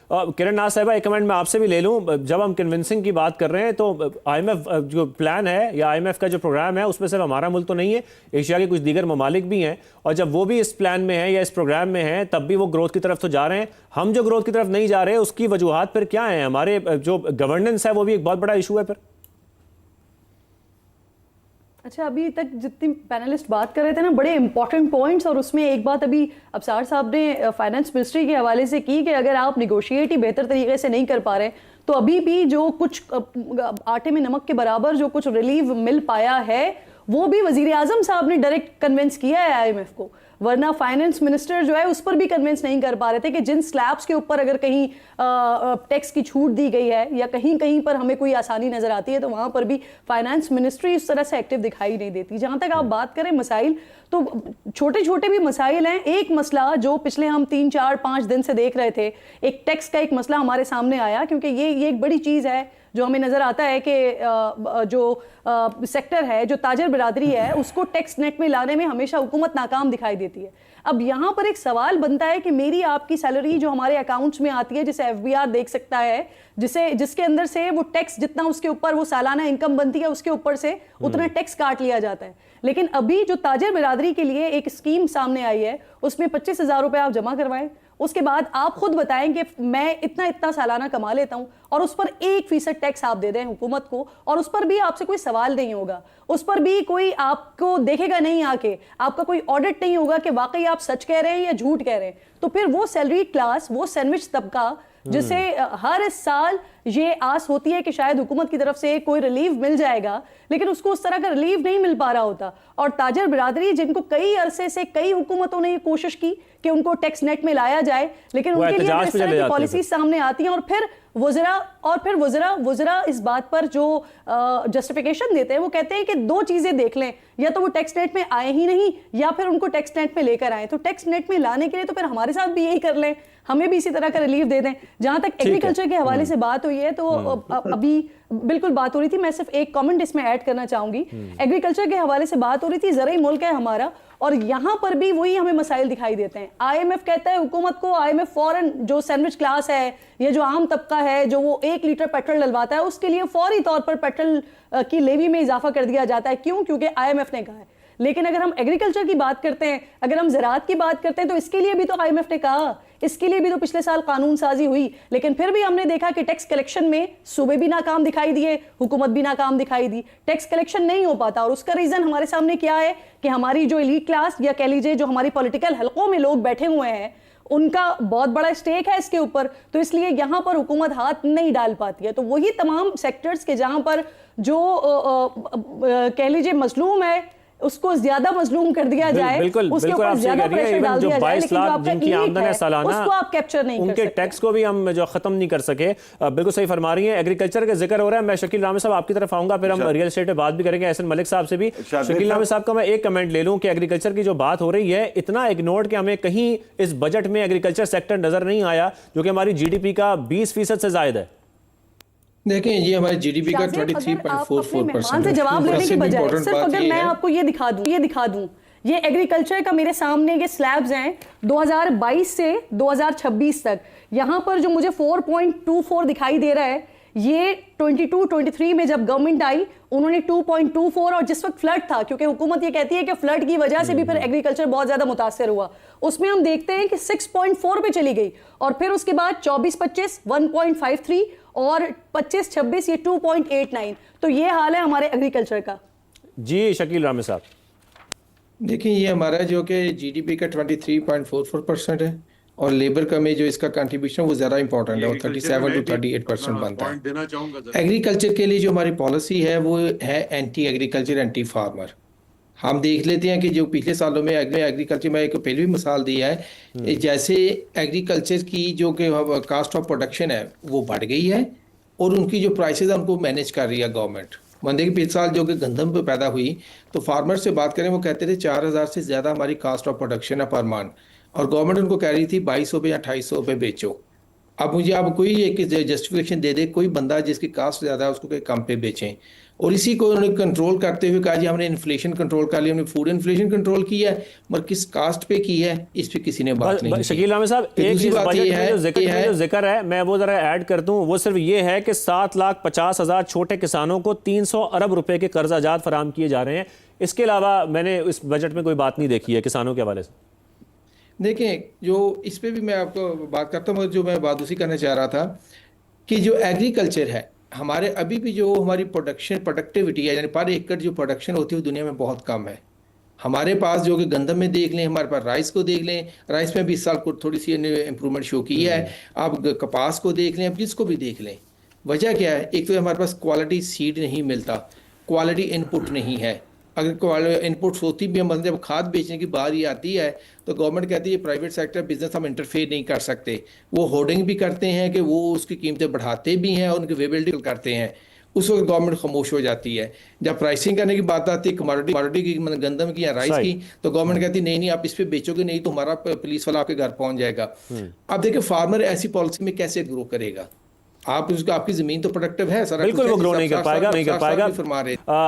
किरण नाज साहिबा, एक कमेंट मैं आपसे भी ले लूं। जब हम कन्विंसिंग की बात कर रहे हैं तो आईएमएफ जो प्लान है या आईएमएफ का जो प्रोग्राम है उसमें सिर्फ हमारा मुल्क तो नहीं है, एशिया के कुछ दीगर ममालिक भी हैं, और जब वो भी इस प्लान में है या इस प्रोग्राम में है तब भी वो ग्रोथ की तरफ तो जा रहे हैं। हम जो ग्रोथ की तरफ नहीं जा रहे, उसकी वजूहात फिर क्या है? हमारे जो गवर्नेंस है वो भी एक बहुत बड़ा इशू है फिर। अच्छा, अभी तक जितनी पैनलिस्ट बात कर रहे थे ना, बड़े इंपॉर्टेंट पॉइंट्स, और उसमें एक बात अभी अबसार साहब ने फाइनेंस मिनिस्ट्री के हवाले से की कि अगर आप निगोशिएट ही बेहतर तरीके से नहीं कर पा रहे तो अभी भी जो कुछ आटे में नमक के बराबर जो कुछ रिलीफ मिल पाया है वो भी वजीर आजम साहब ने डायरेक्ट कन्विंस किया है आईएमएफ को, वरना फाइनेंस मिनिस्टर जो है उस पर भी कन्विंस नहीं कर पा रहे थे कि जिन स्लैब्स के ऊपर अगर कहीं टैक्स की छूट दी गई है या कहीं कहीं पर हमें कोई आसानी नजर आती है तो वहां पर भी फाइनेंस मिनिस्ट्री उस तरह से एक्टिव दिखाई नहीं देती। जहां तक आप बात करें मसाइल, तो छोटे छोटे भी मसाइल हैं। एक मसला जो पिछले हम 3, 4, 5 दिन से देख रहे थे, एक टैक्स का एक मसला हमारे सामने आया, क्योंकि ये एक बड़ी चीज़ है जो हमें नजर आता है कि जो सेक्टर है, जो ताजर बिरादरी है, उसको टैक्स नेट में लाने में हमेशा हुकूमत नाकाम दिखाई देती है। अब यहाँ पर एक सवाल बनता है कि मेरी आपकी सैलरी जो हमारे अकाउंट्स में आती है, जिसे एफबीआर देख सकता है, जिसके अंदर से वो टैक्स जितना उसके ऊपर वो सालाना इनकम बनती है उसके ऊपर से उतना टैक्स काट लिया जाता है। लेकिन अभी जो ताजर बिरादरी के लिए एक स्कीम सामने आई है उसमें 25,000 रुपए आप जमा करवाएं, उसके बाद आप खुद बताएं कि मैं इतना इतना सालाना कमा लेता हूं, और उस पर 1% टैक्स आप दे दें हुकूमत को, और उस पर भी आपसे कोई सवाल नहीं होगा, उस पर भी कोई आपको देखेगा नहीं आके, आपका कोई ऑडिट नहीं होगा कि वाकई आप सच कह रहे हैं या झूठ कह रहे हैं। तो फिर वो सैलरी क्लास, वो सैंडविच तबका जिसे हर साल ये आस होती है कि शायद हुकूमत की तरफ से कोई रिलीफ मिल जाएगा, लेकिन उसको उस तरह का रिलीफ नहीं मिल पा रहा होता। और ताजर बिरादरी जिनको कई अरसे से कई हुकूमतों ने ये कोशिश की कि उनको टैक्स नेट में लाया जाए, लेकिन उनके लिए इस तरह की पॉलिसी सामने आती हैं, और फिर वज़रा इस बात पर जो जस्टिफिकेशन देते हैं वो कहते हैं कि दो चीजें देख लें, या तो वो टैक्स नेट में आए ही नहीं या फिर उनको टैक्स नेट में लेकर आए। तो टैक्स नेट में लाने के लिए तो फिर हमारे साथ भी यही कर लें, हमें भी इसी तरह का रिलीफ दे दें। जहां तक एग्रीकल्चर के हवाले से बात हुई है तो अभी बिल्कुल बात हो रही थी, मैं सिर्फ एक कमेंट इसमें ऐड करना चाहूंगी। एग्रीकल्चर के हवाले से बात हो रही थी, ज़राई मुल्क है हमारा, और यहां पर भी वही हमें मसाइल दिखाई देते हैं। आईएमएफ कहता है हुकूमत को, आईएमएफ फौरन जो सैंडविच क्लास है या जो आम तबका है जो वो 1 लीटर पेट्रोल डलवाता है उसके लिए फौरी तौर पर पेट्रोल की लेवी में इजाफा कर दिया जाता है। क्यों? क्योंकि आईएमएफ ने कहा है। लेकिन अगर हम एग्रीकल्चर की बात करते हैं, अगर हम ज़राअत की बात करते हैं, तो इसके लिए भी तो आईएमएफ ने कहा, इसके लिए भी तो पिछले साल कानून साजी हुई, लेकिन फिर भी हमने देखा कि टैक्स कलेक्शन में सूबे भी नाकाम दिखाई दिए, हुकूमत भी नाकाम दिखाई दी, टैक्स कलेक्शन नहीं हो पाता। और उसका रीजन हमारे सामने क्या है कि हमारी जो एलीट क्लास या कह लीजिए जो हमारी पॉलिटिकल हलकों में लोग बैठे हुए हैं उनका बहुत बड़ा स्टेक है इसके ऊपर, तो इसलिए यहां पर हुकूमत हाथ नहीं डाल पाती है। तो वही तमाम सेक्टर्स के जहां पर जो कह लीजिए मजलूम है उसको ज्यादा मजलूम कर दिया जाए, उसके ऊपर ज्यादा प्रेशर डाल दिया जाए, लेकिन जो आपका एलीट है उसको आप कैप्चर नहीं कर सकते। उनके टैक्स को भी हम जो खत्म नहीं कर सके। बिल्कुल सही फरमा रही है। एग्रीकल्चर का जिक्र हो रहा है, मैं शकील रामे साहब आपकी तरफ आऊंगा, फिर हम रियल एस्टेट पे बात भी करेंगे एहसन मलिक साहब से भी। शकील रामे साहब का मैं एक कमेंट ले लूं कि एग्रीकल्चर की जो बात हो रही है इतना इग्नोर्ड कि हमें कहीं इस बजट में एग्रीकल्चर सेक्टर नजर नहीं आया जो कि हमारी जीडीपी का 20% से ज्यादा है। देखें, ये हमारे जीडीपी का 23.44% से जवाब लेने की बजाय सिर्फ अगर मैं आपको ये दिखा दूं, ये एग्रीकल्चर का मेरे सामने ये स्लैब्स हैं 2022 से 2026 तक। यहां पर जो मुझे 4.24 दिखाई दे रहा है, ये 22-23 में जब गवर्नमेंट आई उन्होंने 2.24, और जिस वक्त फ्लड था, क्योंकि हुकूमत ये कहती है कि फ्लड की वजह से भी फिर एग्रीकल्चर बहुत ज्यादा मुतासर हुआ, उसमें हम देखते हैं कि 6.4 पे चली गई, और फिर उसके बाद 24-25 1.53 और 25-26 ये 2.89। तो ये हाल है हमारे एग्रीकल्चर का। जी शकील रामे साहब, देखिए ये हमारा जो कि जीडीपी का 23.44% है, और लेबर का में जो इसका कंट्रीब्यूशन वो ज़्यादा इंपॉर्टेंट है, वो 37 to 38% बनता है। एग्रीकल्चर के लिए जो हमारी पॉलिसी है वो है एंटी एग्रीकल्चर एंटी फार्मर। हम देख लेते हैं कि जो पिछले सालों में एग्रीकल्चर में एक पहले भी मिसाल दिया है, जैसे एग्रीकल्चर की जो कि कास्ट ऑफ प्रोडक्शन है वो बढ़ गई है, और उनकी जो प्राइसेस है उनको मैनेज कर रही है गवर्नमेंट। बंदे की पिछले साल जो कि गंदम पे पैदा हुई, तो फार्मर से बात करें वो कहते थे 4,000 से ज़्यादा हमारी कास्ट ऑफ प्रोडक्शन है पर मंथ, और गवर्नमेंट उनको कह रही थी 2,200 पे या 2,800 पे बेचो। अब मुझे आप कोई एक जस्टिफिकेशन दे दे कोई बंदा जिसकी कास्ट ज़्यादा है उसको कम पे बेचें, और इसी को उन्होंने कंट्रोल करते हुए कहा जी हमने इन्फ्लेशन कंट्रोल कर लिया, हमने फूड इन्फ्लेशन कंट्रोल किया है, मगर किस कास्ट पे की है इस पे किसी ने बात नहीं की। शकील अहमद साहब, एक दूसरी इस बात बजट ये में है जो जिक्र है मैं वो जरा ऐड कर दूं, वो सिर्फ ये है कि 7,50,000 छोटे किसानों को 300 अरब रुपए के कर्जा जात फराम किए जा रहे हैं। इसके अलावा मैंने इस बजट में कोई बात नहीं देखी है किसानों के हवाले से। देखें, जो इस पे भी मैं आपको बात करता हूँ, जो मैं बात उसी करना चाह रहा था कि जो एग्रीकल्चर है हमारे, अभी भी जो हमारी प्रोडक्टिविटी है, यानी पर एकड़ जो प्रोडक्शन होती है वो दुनिया में बहुत कम है। हमारे पास जो कि गंदम में देख लें, हमारे पास राइस को देख लें, राइस में भी इस साल को थोड़ी सी इंप्रूवमेंट शो की है। आप कपास को देख लें, आप जिसको भी देख लें, वजह क्या है? एक तो हमारे पास क्वालिटी सीड नहीं मिलता, क्वालिटी इनपुट नहीं है। अगर इनपुट्स होती भी है, मतलब जब खाद बेचने की बारी आती है तो गवर्नमेंट कहती है प्राइवेट सेक्टर बिजनेस हम इंटरफेयर नहीं कर सकते। वो होर्डिंग भी करते हैं कि वो उसकी कीमतें बढ़ाते भी हैं और उनकी अवेलेबिलिटी करते हैं, उस वक्त गवर्नमेंट खामोश हो जाती है। जब प्राइसिंग करने की बात आती है कमोडिटी की, मतलब गंदम की या राइस की, तो गवर्नमेंट कहती है नहीं नहीं आप इस पे बेचोगे नहीं तो हमारा पुलिस वाला आपके घर पहुंच जाएगा। अब देखिए फार्मर ऐसी पॉलिसी में कैसे ग्रो करेगा? आप उसका, आपकी जमीन तो प्रोडक्टिव है, सारा बिल्कुल वो ग्रो नहीं कर पाएगा, नहीं कर पाएगा।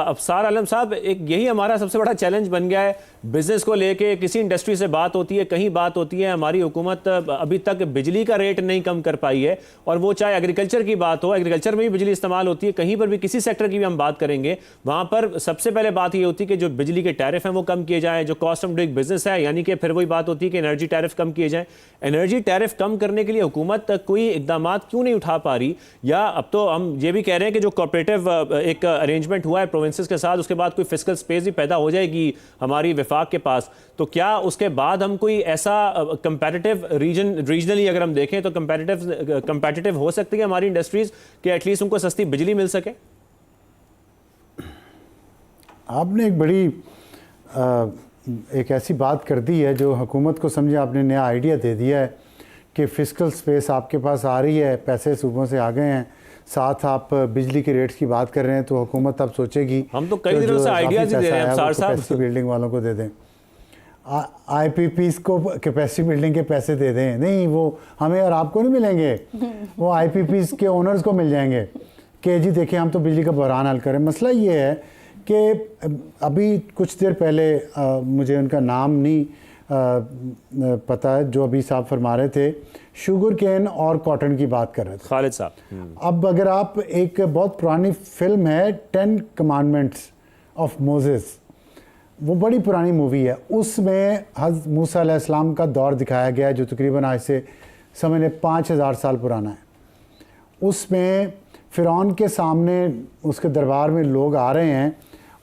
अफसार आलम साहब, एक यही हमारा सबसे बड़ा चैलेंज बन गया है बिजनेस को लेके। किसी इंडस्ट्री से बात होती है, कहीं बात होती है, हमारी हुकूमत अभी तक बिजली का रेट नहीं कम कर पाई है, और वो चाहे एग्रीकल्चर की बात हो, एग्रीकल्चर में भी बिजली इस्तेमाल होती है, कहीं पर भी किसी सेक्टर की भी हम बात करेंगे वहां पर सबसे पहले बात ये होती है कि जो बिजली के टैरिफ हैं वो कम किए जाएं, जो कॉस्ट ऑफ डूइंग बिजनेस है, यानी कि फिर वही बात होती है कि एनर्जी टैरिफ कम किए जाएं। एनर्जी टैरिफ कम करने के लिए हुकूमत कोई इकदाम क्यों नहीं उठा पा रही? या अब तो हम ये भी कह रहे हैं कि जो कॉर्पोरेटिव एक अरेंजमेंट हुआ है प्रोविंसेस के साथ, उसके बाद कोई फिस्कल स्पेस भी पैदा हो जाएगी हमारी विफाक के पास, तो क्या उसके बाद हम कोई ऐसा कंपैटिटिव रीजनली अगर हम देखें तो कंपैटिटिव हो सकती है हमारी इंडस्ट्रीज कि एटलीस्ट उनको सस्ती बिजली मिल सके? आपने एक बड़ी एक ऐसी बात कर दी है जो हुकूमत को समझे आपने नया आइडिया दे दिया है कि फिस्कल स्पेस आपके पास आ रही है, पैसे सूबों से आ गए हैं, साथ आप बिजली के रेट्स की बात कर रहे हैं, तो हुकूमत अब सोचेगी हम तो कई दिनों से आइडियाज दे रहे हैं कैपेसिटी बिल्डिंग वालों को दे दें, आईपीपीस को कैपेसिटी बिल्डिंग के पैसे दे दें। नहीं, वो हमें और आपको नहीं मिलेंगे, वो आईपीपीस के ओनर्स को मिल जाएंगे कि जी देखिए हम तो बिजली का बहरान हल करें। मसला ये है कि अभी कुछ देर पहले मुझे उनका नाम नहीं पता है, जो अभी साहब फरमा रहे थे, शुगर केन और कॉटन की बात कर रहे थे, खालिद साहब। अब अगर आप, एक बहुत पुरानी फिल्म है 10 कमांडमेंट्स ऑफ मोसेस, वो बड़ी पुरानी मूवी है, उसमें हज़रत मूसा अलैहिस्सलाम का दौर दिखाया गया है जो तकरीबन आज से समझ 5000 साल पुराना है। उसमें फ़िरौन के सामने उसके दरबार में लोग आ रहे हैं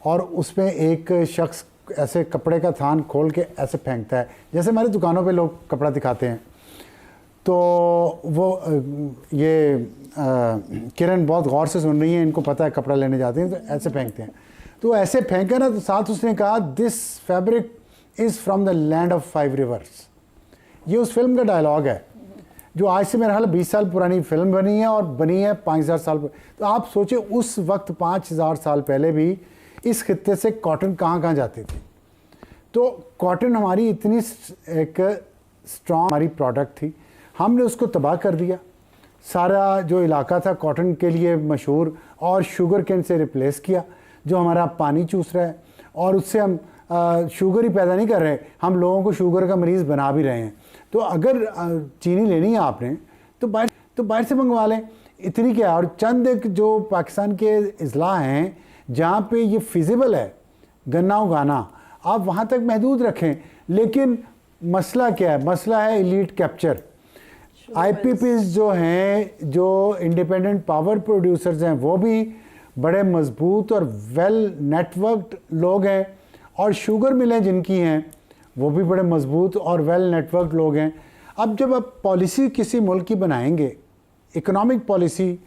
और उसमें एक शख्स ऐसे कपड़े का थान खोल के ऐसे फेंकता है, जैसे हमारी दुकानों पे लोग कपड़ा दिखाते हैं। तो वो ये किरण बहुत गौर से सुन रही है, इनको पता है कपड़ा लेने जाते हैं तो ऐसे फेंकते हैं। तो ऐसे फेंका ना, तो साथ उसने कहा this fabric is from the land of 5 reverse. ये उस फिल्म का डायलॉग है जो आज से मेरा ख्याल 20 साल पुरानी फिल्म बनी है और बनी है 5000 साल पर। तो आप सोचिए उस वक्त 5000 साल पहले भी इस खित्ते से कॉटन कहाँ कहाँ जाती थी। तो कॉटन हमारी इतनी एक स्ट्रॉन्ग हमारी प्रोडक्ट थी, हमने उसको तबाह कर दिया। सारा जो इलाका था कॉटन के लिए मशहूर, और शुगर केन से रिप्लेस किया जो हमारा पानी चूस रहा है, और उससे हम शुगर ही पैदा नहीं कर रहे, हम लोगों को शुगर का मरीज़ बना भी रहे हैं। तो अगर चीनी लेनी है आपने तो बाहर से मंगवा लें, इतनी क्या। और चंद एक जो पाकिस्तान के अजला हैं जहाँ पे ये फिजिबल है गन्ना उगाना, आप वहाँ तक महदूद रखें। लेकिन मसला क्या है? मसला है इलीट कैप्चर। आईपीपीज जो हैं, जो इंडिपेंडेंट पावर प्रोड्यूसर्स हैं, वो भी बड़े मजबूत और वेल नेटवर्क्ड लोग हैं, और शुगर मिलें जिनकी हैं वो भी बड़े मजबूत और वेल नेटवर्क्ड लोग हैं। अब जब आप पॉलिसी किसी मुल्क की बनाएंगे, इकोनॉमिक पॉलिसी,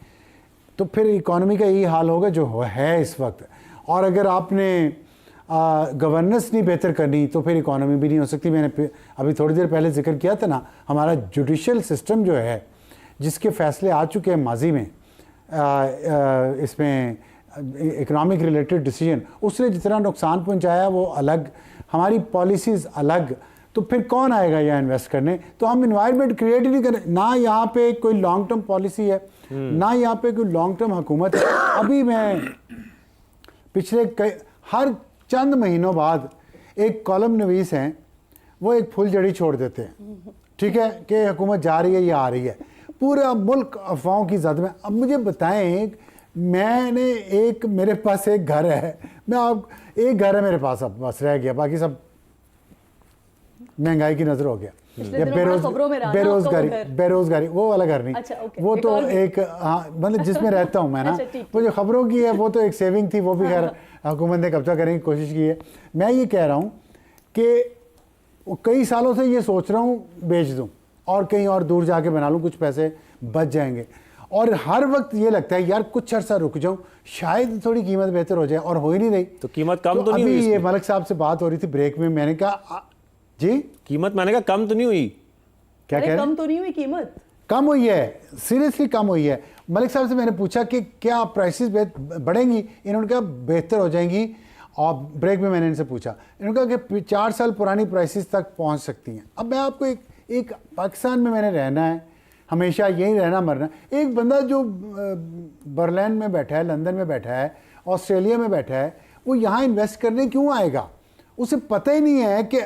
तो फिर इकोनॉमी का यही हाल होगा जो है इस वक्त। और अगर आपने गवर्नेंस नहीं बेहतर करनी तो फिर इकोनॉमी भी नहीं हो सकती। मैंने अभी थोड़ी देर पहले जिक्र किया था ना, हमारा जुडिशल सिस्टम जो है, जिसके फैसले आ चुके हैं माजी में, इसमें इकोनॉमिक रिलेटेड डिसीजन, उसने जितना नुकसान पहुंचाया वो अलग, हमारी पॉलिसीज़ अलग, तो फिर कौन आएगा यहाँ इन्वेस्ट करने? तो हम इन्वायरमेंट क्रिएट ही नहीं करें। ना यहाँ पे कोई लॉन्ग टर्म पॉलिसी है, ना यहाँ पे कोई लॉन्ग टर्म हुकूमत है। अभी मैं पिछले हर चंद महीनों बाद एक कॉलम नवीस हैं, वो एक फुलझड़ी छोड़ देते हैं, ठीक है, कि हुकूमत जा रही है या आ रही है। पूरा मुल्क अफवाहों की जद में। अब मुझे बताएं, मेरे पास एक घर है, एक घर है मेरे पास, अब बस रह गया, बाकी सब महंगाई की नजर हो गया या बेरोजगारी, वो वाला घर नहीं। अच्छा, वो तो एक, हाँ, मतलब जिसमें रहता हूँ मैं ना, वो जो खबरों की है वो तो एक सेविंग थी, वो भी खैर हुकूमत ने कब्जा करने की कोशिश की है। मैं ये कह रहा हूँ कि कई सालों से ये सोच रहा हूँ बेच दूँ और कहीं और दूर जाके बना लूँ, कुछ पैसे बच जाएंगे। और हर वक्त ये लगता है यार कुछ अर्सा रुक जाऊं, शायद थोड़ी कीमत बेहतर हो जाए, और हो ही नहीं रही। तो कीमत कम तो नहीं हुई? अभी ये मलिक साहब से बात हो रही थी ब्रेक में, मैंने कहा जी कीमत, मैंने कहा कम तो नहीं हुई? क्या कह रहे हैं? कम तो नहीं हुई कीमत? कम हुई है, सीरियसली कम हुई है। मलिक साहब से मैंने पूछा कि क्या प्राइसेस बढ़ेंगी? इन्होंने कहा बेहतर हो जाएंगी। और ब्रेक में मैंने इनसे पूछा, इन्होंने कहा कि 4 साल पुरानी प्राइसेस तक पहुंच सकती हैं। अब मैं आपको एक पाकिस्तान में मैंने रहना है, हमेशा यही रहना मरना। एक बंदा जो बर्लिन में बैठा है, लंदन में बैठा है, ऑस्ट्रेलिया में बैठा है, वो यहाँ इन्वेस्ट करने क्यों आएगा? उसे पता ही नहीं है कि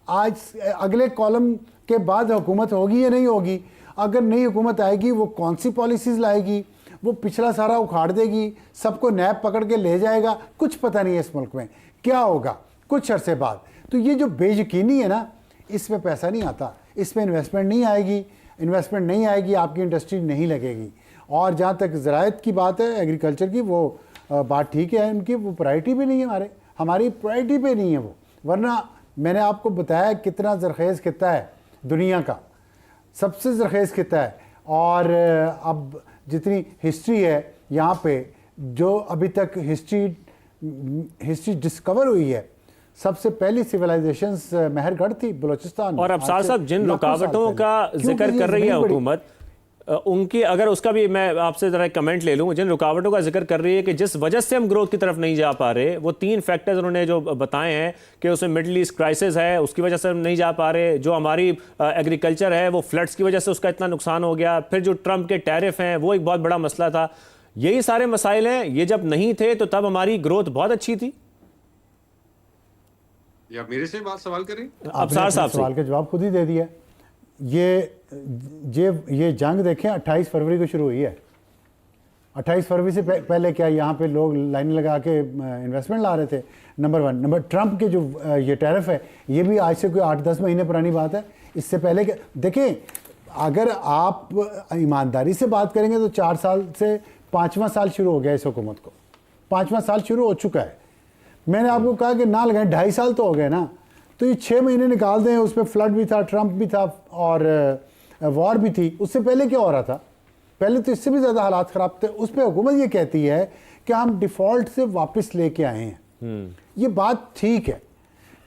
आज अगले कॉलम के बाद हुकूमत होगी या नहीं होगी। अगर नई हुकूमत आएगी वो कौन सी पॉलिसीज़ लाएगी, वो पिछला सारा उखाड़ देगी, सबको नैब पकड़ के ले जाएगा। कुछ पता नहीं है इस मुल्क में क्या होगा कुछ अरसे बाद। तो ये जो बेयकीनी है ना, इसमें पैसा नहीं आता, इसमें इन्वेस्टमेंट नहीं आएगी, आपकी इंडस्ट्री नहीं लगेगी। और जहाँ तक ज़राअत की बात है, एग्रीकल्चर की, वो बात ठीक है उनकी, वो प्रायोरिटी पे नहीं है, हमारी प्रायोरिटी पे नहीं है वो। वरना मैंने आपको बताया कितना ज़रखेज़ खित्ता है दुनिया का, सबसे ज़रखेज़ खित्ता है। और अब जितनी हिस्ट्री है यहाँ पे, जो अभी तक हिस्ट्री डिस्कवर हुई है, सबसे पहली सिविलाइजेशंस मेहरगढ़ थी, बलूचिस्तान। और अब साहब जिन रुकावटों का जिक्र कर रही है हुकूमत, उनकी अगर उसका भी मैं आपसे जरा कमेंट ले लूँ, जिन रुकावटों का जिक्र कर रही है कि जिस वजह से हम ग्रोथ की तरफ नहीं जा पा रहे, वो 3 फैक्टर्स उन्होंने जो बताए हैं कि उसमें मिडल ईस्ट क्राइसिस है, उसकी वजह से हम नहीं जा पा रहे, जो हमारी एग्रीकल्चर है वो फ्लड्स की वजह से उसका इतना नुकसान हो गया, फिर जो ट्रंप के टैरिफ हैं वो एक बहुत बड़ा मसला था। यही सारे मसाइल हैं। ये जब नहीं थे तो तब हमारी ग्रोथ बहुत अच्छी थी। या मेरे से बात सवाल करें? अब साहब सवाल का जवाब खुद ही दे दिया। ये जंग देखें 28 फरवरी को शुरू हुई है। 28 फरवरी से पहले क्या यहाँ पे लोग लाइन लगा के इन्वेस्टमेंट ला रहे थे? नंबर 1। नंबर ट्रंप के जो ये टैरिफ है, ये भी आज से कोई 8-10 महीने पुरानी बात है। इससे पहले क्या देखें, अगर आप ईमानदारी से बात करेंगे तो 4 साल से 5वां साल शुरू हो गया इस हुकूमत को, 5वां साल शुरू हो चुका है। मैंने आपको कहा कि ना लगाएं, 2.5 साल तो हो गए ना, तो ये 6 महीने निकाल दें। उसमें फ्लड भी था, ट्रंप भी था और वॉर भी थी। उससे पहले क्या हो रहा था? पहले तो इससे भी ज़्यादा हालात ख़राब थे। उस पर हुकूमत ये कहती है कि हम डिफ़ॉल्ट से वापस लेके आए हैं। ये बात ठीक है।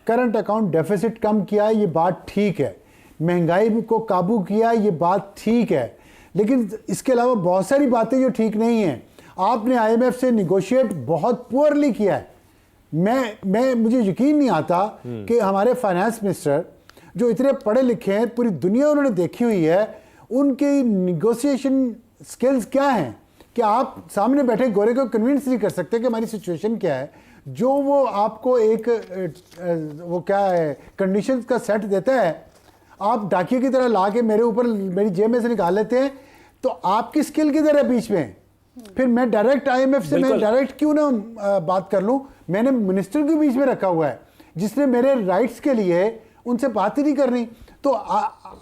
करंट अकाउंट डेफिसिट कम किया, ये बात ठीक है। महंगाई को काबू किया, ये बात ठीक है। लेकिन इसके अलावा बहुत सारी बातें जो ठीक नहीं हैं। आपने IMF से निगोशिएट बहुत पुअरली किया है। मुझे यकीन नहीं आता कि हमारे फाइनेंस मिनिस्टर जो इतने पढ़े लिखे हैं, पूरी दुनिया उन्होंने देखी हुई है, उनकी निगोशिएशन स्किल्स क्या हैं कि आप सामने बैठे गोरे को कन्विंस नहीं कर सकते कि हमारी सिचुएशन क्या है। जो वो आपको एक वो क्या है कंडीशंस का सेट देता है, आप डाकिए की तरह ला के मेरे ऊपर मेरी जेब में से निकाल लेते हैं, तो आपकी स्किल किधर है बीच में? फिर मैं डायरेक्ट IMF से मैं डायरेक्ट क्यों ना बात कर लूं? मैंने मिनिस्टर के बीच में रखा हुआ है जिसने मेरे राइट्स के लिए उनसे बात ही नहीं करनी। तो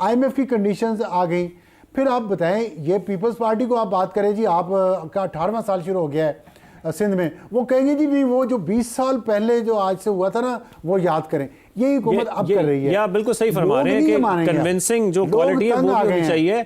IMF की कंडीशंस आ गई। फिर आप बताएं, ये पीपल्स पार्टी को आप बात करें जी, आपका 18वां साल शुरू हो गया है सिंध में, वो कहेंगे जी नहीं, वो जो 20 साल पहले जो आज से हुआ था ना, वो याद करें। यही हुकूमत अब कर रही है। या बिल्कुल सही फरमा रहे हैं कि कन्विंसिंग जो क्वालिटी है वो भी होनी चाहिए।